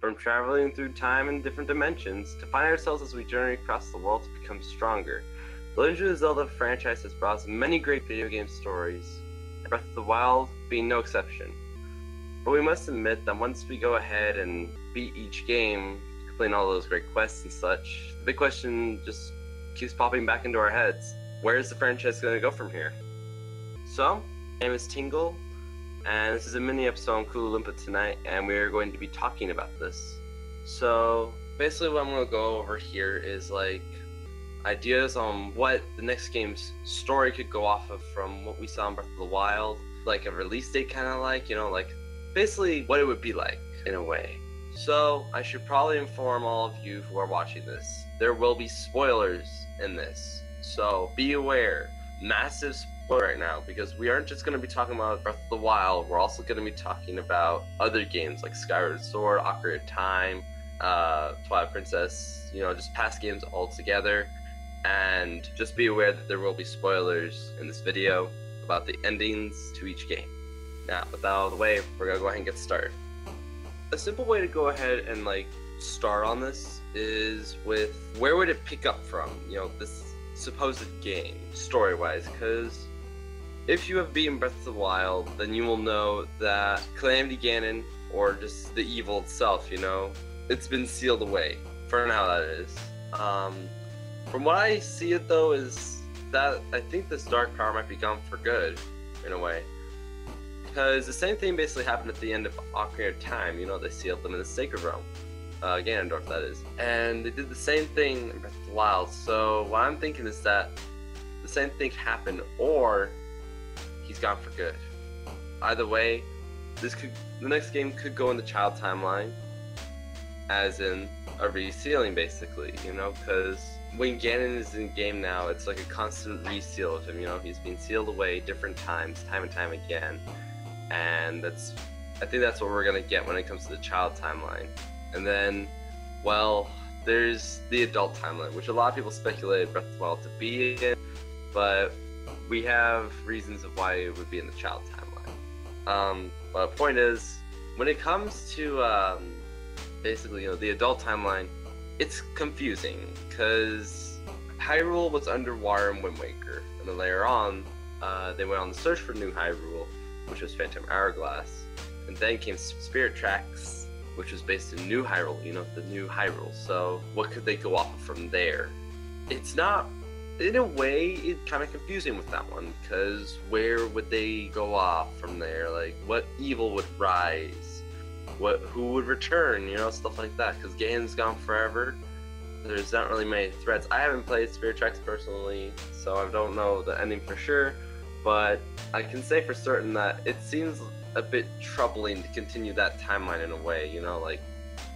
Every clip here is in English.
from traveling through time and different dimensions to find ourselves as we journey across the world to become stronger. The Legend of Zelda franchise has brought us many great video game stories, and Breath of the Wild being no exception. But we must admit that once we go ahead and beat each game, completing all those great quests and such, the big question just keeps popping back into our heads. Where is the franchise going to go from here? So, my name is Tingle, and this is a mini episode on Kooloo-Limpah Tonight, and we're going to be talking about this. So, basically what I'm going to go over here is like ideas on what the next game's story could go off of from what we saw in Breath of the Wild, like a release date kind of like, like basically what it would be like in a way. So, I should probably inform all of you who are watching this, there will be spoilers in this. So, be aware, massive spoiler right now, because we aren't just going to be talking about Breath of the Wild, we're also going to be talking about other games like Skyward Sword, Ocarina of Time, Twilight Princess, just past games altogether. And just be aware that there will be spoilers in this video about the endings to each game. Now, with that out of the way, we're going to go ahead and get started. A simple way to go ahead and start on this is with where would it pick up from, this supposed game, story-wise, because if you have beaten Breath of the Wild, then you will know that Calamity Ganon, or just the evil itself, it's been sealed away. For now, that is. From what I see it, though, is that I think this dark power might be gone for good, in a way. Because the same thing basically happened at the end of Ocarina of Time, they sealed them in the Sacred Realm. Ganondorf, that is. And they did the same thing in Breath of the Wild, so what I'm thinking is that the same thing happened, or he's gone for good. Either way, the next game could go in the child timeline, as in a resealing, basically, because when Ganon is in game now, it's like a constant reseal of him, he's being sealed away different times, time and time again, and I think that's what we're gonna get when it comes to the child timeline. And then, well, there's the adult timeline, which a lot of people speculated Breath of the Wild to be in, but we have reasons of why it would be in the child timeline. But the point is, when it comes to basically, the adult timeline, it's confusing, because Hyrule was underwater in Wind Waker, and then later on, they went on the search for New Hyrule, which was Phantom Hourglass, and then came Spirit Tracks, which was based in New Hyrule, the New Hyrule. So what could they go off of from there? It's not, in a way, it's kind of confusing with that one, because where would they go off from there? Like, what evil would rise? Who would return? Stuff like that. Because Ganon's gone forever. There's not really many threats. I haven't played Spirit Tracks personally, so I don't know the ending for sure. But I can say for certain that it seems a bit troubling to continue that timeline in a way, like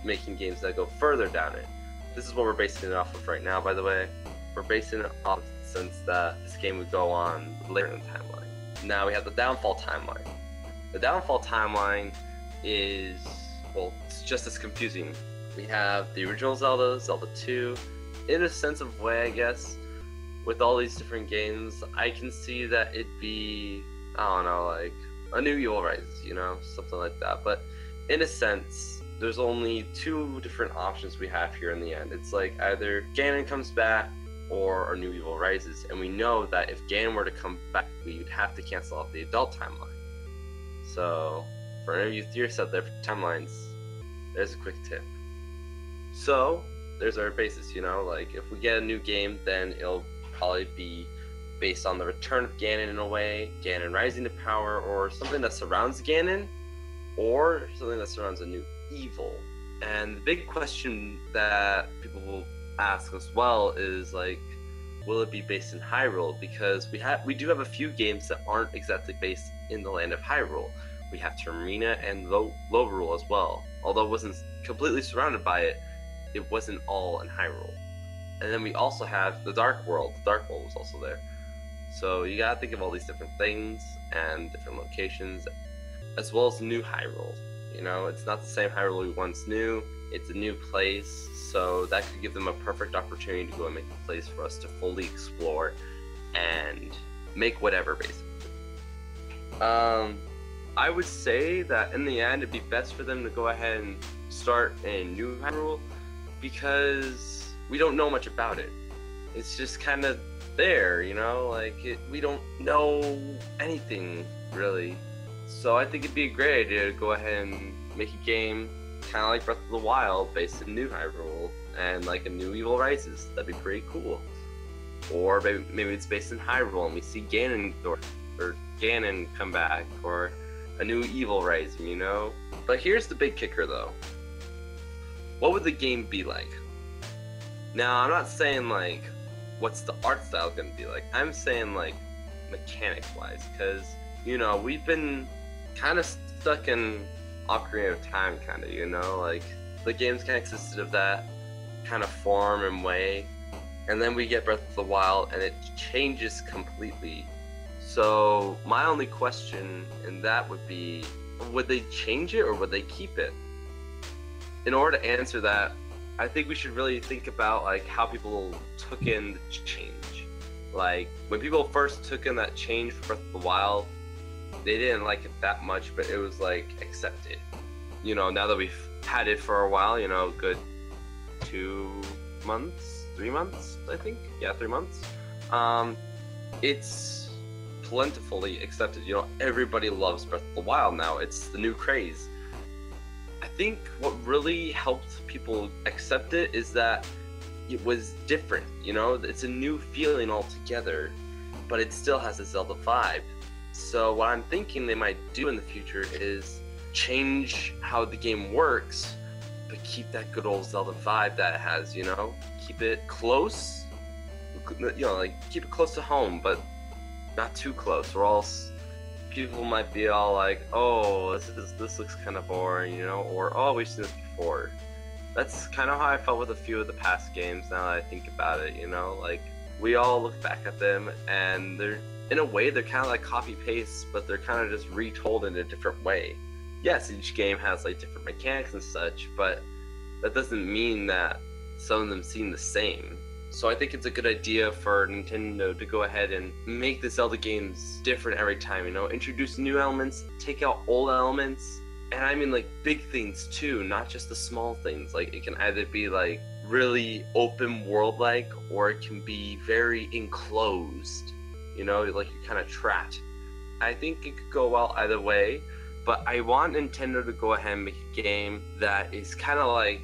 making games that go further down it. This is what we're basing it off of right now, by the way. We're basing it off since that this game would go on later in the timeline. Now we have the downfall timeline. The downfall timeline is, well, it's just as confusing. We have the original Zelda, Zelda 2, in a sense of way, I guess. With all these different games, I can see that it'd be, I don't know, like a new Evil Rises, something like that. But in a sense, there's only two different options we have here in the end. It's like either Ganon comes back or a new Evil Rises, and we know that if Ganon were to come back, we would have to cancel out the adult timeline. So, for any of you theorists out there for timelines, there's a quick tip. So, there's our basis, like if we get a new game, then it'll probably be based on the return of Ganon in a way, Ganon rising to power, or something that surrounds Ganon, or something that surrounds a new evil. And the big question that people will ask as well is will it be based in Hyrule? Because we do have a few games that aren't exactly based in the land of Hyrule. We have Termina and Lorule as well. Although it wasn't completely surrounded by it, it wasn't all in Hyrule. And then we also have the Dark World. The Dark World was also there. So you gotta think of all these different things and different locations, as well as New Hyrule. It's not the same Hyrule we once knew. It's a new place, so that could give them a perfect opportunity to go and make a place for us to fully explore and make whatever, basically. I would say that in the end, it'd be best for them to go ahead and start in New Hyrule because we don't know much about it. It's just kind of there, you know, like we don't know anything really. So I think it'd be a great idea to go ahead and make a game kind of like Breath of the Wild based in New Hyrule and like a new Evil Rises. That'd be pretty cool. Or maybe it's based in Hyrule and we see Ganon or Ganon come back, or a new Evil Rising, you know? But here's the big kicker though. What would the game be like? Now, I'm not saying like, what's the art style gonna be like? I'm saying like, mechanic-wise, because, you know, we've been kind of stuck in Ocarina of Time, kind of, you know? Like, the game's kind of consisted of that kind of form and way, and then we get Breath of the Wild, and it changes completely. So, my only question in that would be, would they change it or would they keep it? In order to answer that, I think we should really think about like how people took in the change. Like, when people first took in that change for Breath of the Wild, they didn't like it that much, but it was like accepted. You know, now that we've had it for a while, you know, good 2 months, 3 months, I think. Yeah, 3 months. It's plentifully accepted. You know, everybody loves Breath of the Wild now. It's the new craze. I think what really helped people accept it is that it was different, you know? It's a new feeling altogether, but it still has a Zelda vibe. So what I'm thinking they might do in the future is change how the game works, but keep that good old Zelda vibe that it has, you know? Keep it close, you know, like keep it close to home, but not too close, or else people might be all like, oh, this looks kind of boring, you know, or oh, we've seen this before. That's kind of how I felt with a few of the past games now that I think about it, you know, like we all look back at them and they're, in a way, they're kind of like copy-paste, but they're kind of just retold in a different way. Yes, each game has like different mechanics and such, but that doesn't mean that some of them seem the same. So I think it's a good idea for Nintendo to go ahead and make the Zelda games different every time, you know, introduce new elements, take out old elements, and I mean like big things too, not just the small things. Like it can either be like really open world-like, or it can be very enclosed, you know, like you're kind of trapped. I think it could go well either way, but I want Nintendo to go ahead and make a game that is kind of like,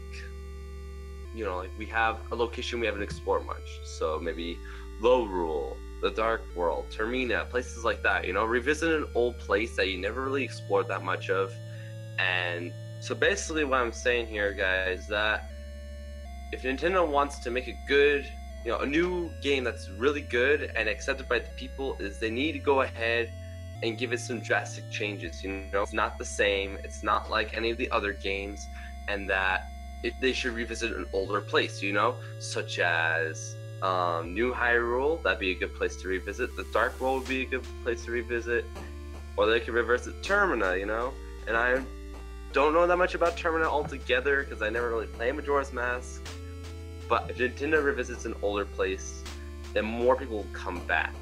you know, like we have a location we haven't explored much, so maybe Lorule, the Dark World, Termina, places like that, you know, revisit an old place that you never really explored that much of. And so basically what I'm saying here, guys, that if Nintendo wants to make a good, you know, a new game that's really good and accepted by the people, is they need to go ahead and give it some drastic changes, you know, it's not the same, it's not like any of the other games, and that they should revisit an older place, you know, such as New Hyrule. That'd be a good place to revisit. The Dark World would be a good place to revisit, or they could revisit Termina, you know. And I don't know that much about Termina altogether because I never really played Majora's Mask. But if Nintendo revisits an older place, then more people will come back.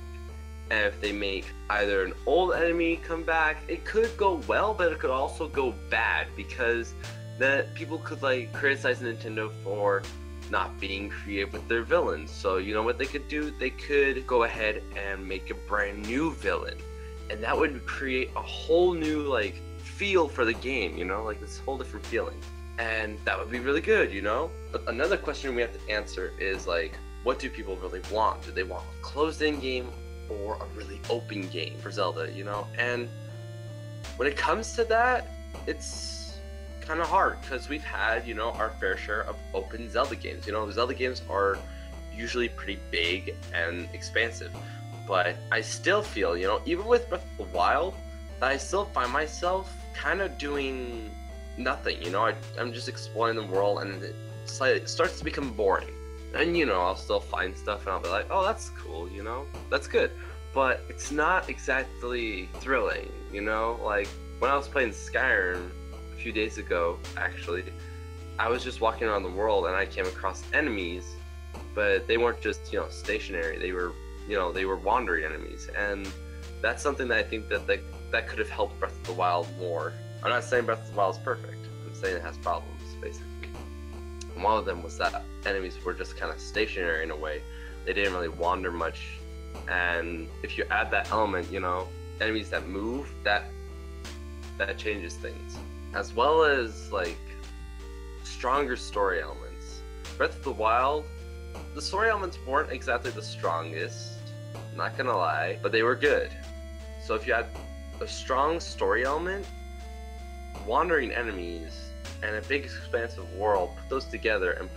And if they make either an old enemy come back, it could go well, but it could also go bad, because that people could like criticize Nintendo for not being creative with their villains. So you know what they could do? They could go ahead and make a brand new villain, and that would create a whole new like feel for the game, you know, like this whole different feeling, and that would be really good, you know. But another question we have to answer is like, what do people really want? Do they want a closed-in game or a really open game for Zelda, you know? And when it comes to that, it's kind of hard, because we've had, you know, our fair share of open Zelda games. You know, the Zelda games are usually pretty big and expansive, but I still feel, you know, even with Breath of the Wild, that I still find myself kind of doing nothing, you know. I'm just exploring the world, and it starts to become boring. And, you know, I'll still find stuff, and I'll be like, oh, that's cool, you know, that's good, but it's not exactly thrilling, you know. Like, when I was playing Skyrim a few days ago, actually, I was just walking around the world and I came across enemies, but they weren't just, you know, stationary. They were, you know, they were wandering enemies, and that's something that I think that could have helped Breath of the Wild more. I'm not saying Breath of the Wild is perfect. I'm saying it has problems, basically. And one of them was that enemies were just kind of stationary in a way. They didn't really wander much. And if you add that element, you know, enemies that move, that changes things. As well as like stronger story elements. Breath of the Wild, the story elements weren't exactly the strongest, not gonna lie, but they were good. So if you had a strong story element, wandering enemies, and a big expansive world, put those together and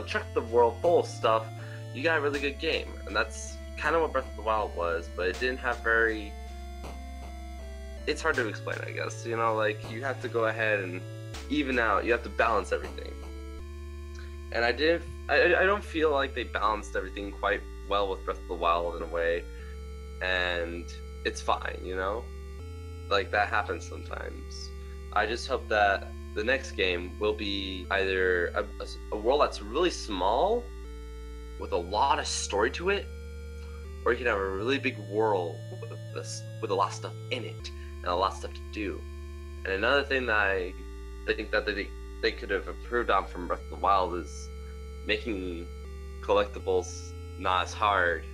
chuck the world full of stuff, you got a really good game. And that's kind of what Breath of the Wild was, but it didn't have very... It's hard to explain, I guess. You know, like, you have to go ahead and even out, you have to balance everything. And I don't feel like they balanced everything quite well with Breath of the Wild in a way, and it's fine, you know? Like, that happens sometimes. I just hope that the next game will be either a world that's really small with a lot of story to it, or you can have a really big world with a lot of stuff in it and a lot of stuff to do. And another thing that I think that they could have improved on from Breath of the Wild is making collectibles not as hard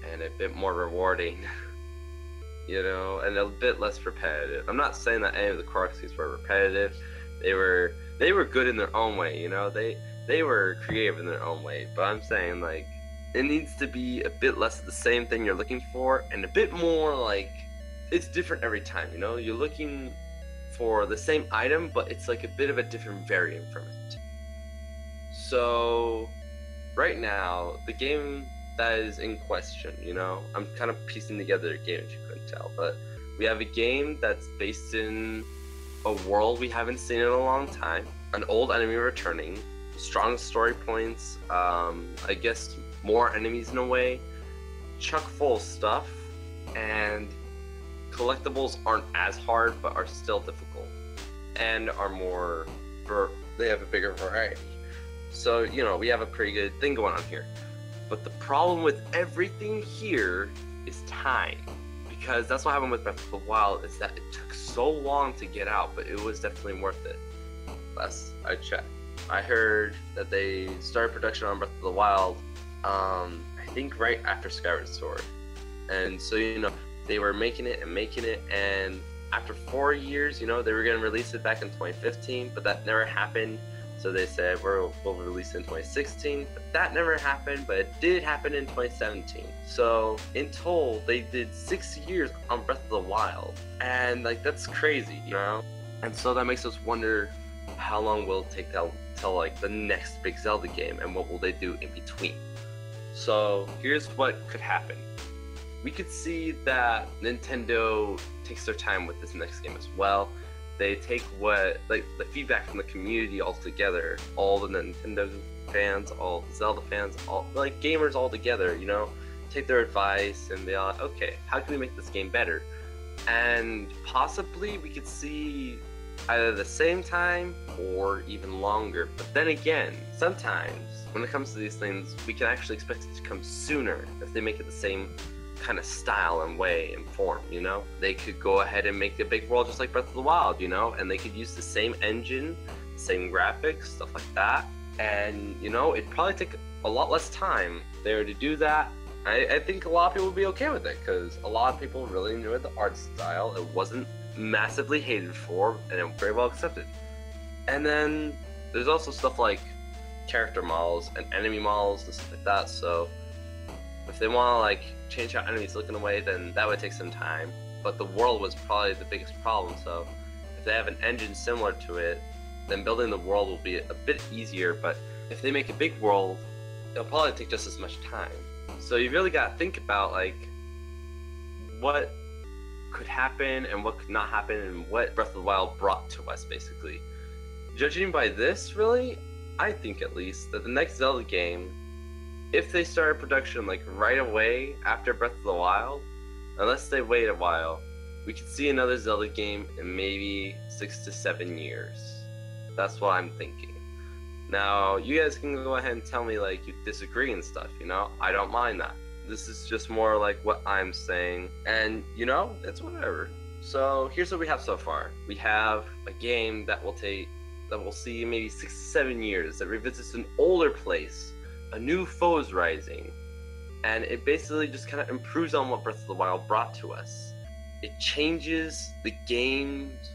and a bit more rewarding. You know, and a bit less repetitive. I'm not saying that any of the Koroksis were repetitive. They were good in their own way, you know. They were creative in their own way. But I'm saying, like, it needs to be a bit less of the same thing you're looking for, and a bit more like it's different every time. You know, you're looking for the same item, but it's like a bit of a different variant from it. So, right now, the game that is in question, you know, I'm kind of piecing together a game, as you couldn't tell, but we have a game that's based in a world we haven't seen in a long time, an old enemy returning, strong story points, I guess more enemies in a way, chock full of stuff, and collectibles aren't as hard but are still difficult, and are more, they have a bigger variety. So, you know, we have a pretty good thing going on here. But the problem with everything here is time. Because that's what happened with Breath of the Wild, is that it took so long to get out, but it was definitely worth it. Last I checked. I heard that they started production on Breath of the Wild, I think right after Skyward Sword. And so, you know, they were making it, and after 4 years, you know, they were going to release it back in 2015, but that never happened. So they said, we'll release it in 2016, but that never happened, but it did happen in 2017. So in total, they did 6 years on Breath of the Wild, and like, that's crazy, you know? And so that makes us wonder, how long will it take till like the next big Zelda game, and what will they do in between? So here's what could happen. We could see that Nintendo takes their time with this next game as well. They take the feedback from the community all together, all the Nintendo fans, all the Zelda fans, all like gamers all together, you know, take their advice and be like, okay, how can we make this game better? And possibly we could see either the same time or even longer. But then again, sometimes when it comes to these things, we can actually expect it to come sooner if they make it the same kind of style and way and form, you know? They could go ahead and make a big world just like Breath of the Wild, you know? And they could use the same engine, same graphics, stuff like that. And, you know, it'd probably take a lot less time if they were to do that. I think a lot of people would be okay with it, because a lot of people really enjoyed the art style. It wasn't massively hated for, and it was very well accepted. And then there's also stuff like character models and enemy models and stuff like that, so if they want to like change how enemies look in a way, then that would take some time. But the world was probably the biggest problem, so if they have an engine similar to it, then building the world will be a bit easier. But if they make a big world, it'll probably take just as much time. So you really got to think about like what could happen and what could not happen, and what Breath of the Wild brought to us, basically. Judging by this, really, I think at least that the next Zelda game, if they started production like right away after Breath of the Wild, unless they wait a while, we could see another Zelda game in maybe 6 to 7 years. That's what I'm thinking. Now, you guys can go ahead and tell me like you disagree and stuff, you know? I don't mind that. This is just more like what I'm saying, and you know, it's whatever. So here's what we have so far. We have a game that will take that we'll see in maybe 6 to 7 years that revisits an older place, a new foe is rising, and it basically just kind of improves on what Breath of the Wild brought to us. It changes the game's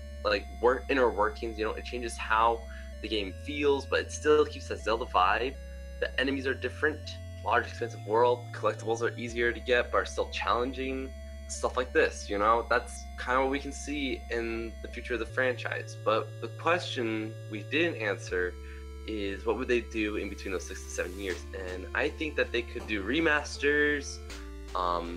inner workings. It changes how the game feels, but it still keeps that Zelda vibe. The enemies are different, large, expensive world. Collectibles are easier to get, but are still challenging. Stuff like this, that's kind of what we can see in the future of the franchise. But the question we didn't answer is, what would they do in between those 6 to 7 years? And I think that they could do remasters,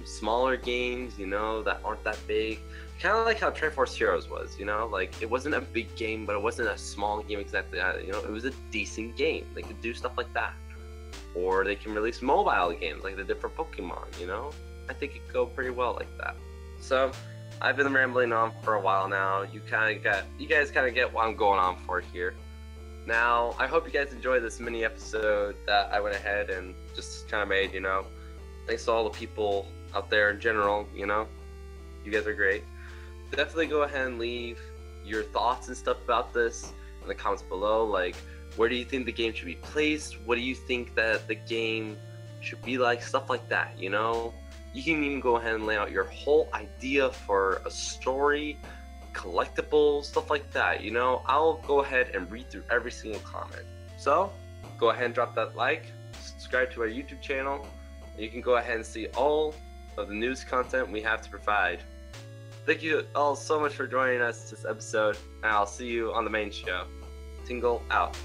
smaller games, that aren't that big. Kind of like how Triforce Heroes was, it wasn't a big game, but it wasn't a small game exactly either. It was a decent game. They could do stuff like that. Or they can release mobile games like the different Pokemon, I think it could go pretty well like that. So I've been rambling on for a while now. You guys kind of get what I'm going on for here. Now, I hope you guys enjoyed this mini episode that I went ahead and just kind of made, Thanks to all the people out there in general, you guys are great. Definitely go ahead and leave your thoughts and stuff about this in the comments below. Like, where do you think the game should be placed? What do you think that the game should be like? Stuff like that, You can even go ahead and lay out your whole idea for a story, collectibles, stuff like that, I'll go ahead and read through every single comment. So, go ahead and drop that like, subscribe to our YouTube channel, and you can go ahead and see all of the news content we have to provide. Thank you all so much for joining us this episode, and I'll see you on the main show. Tingle out.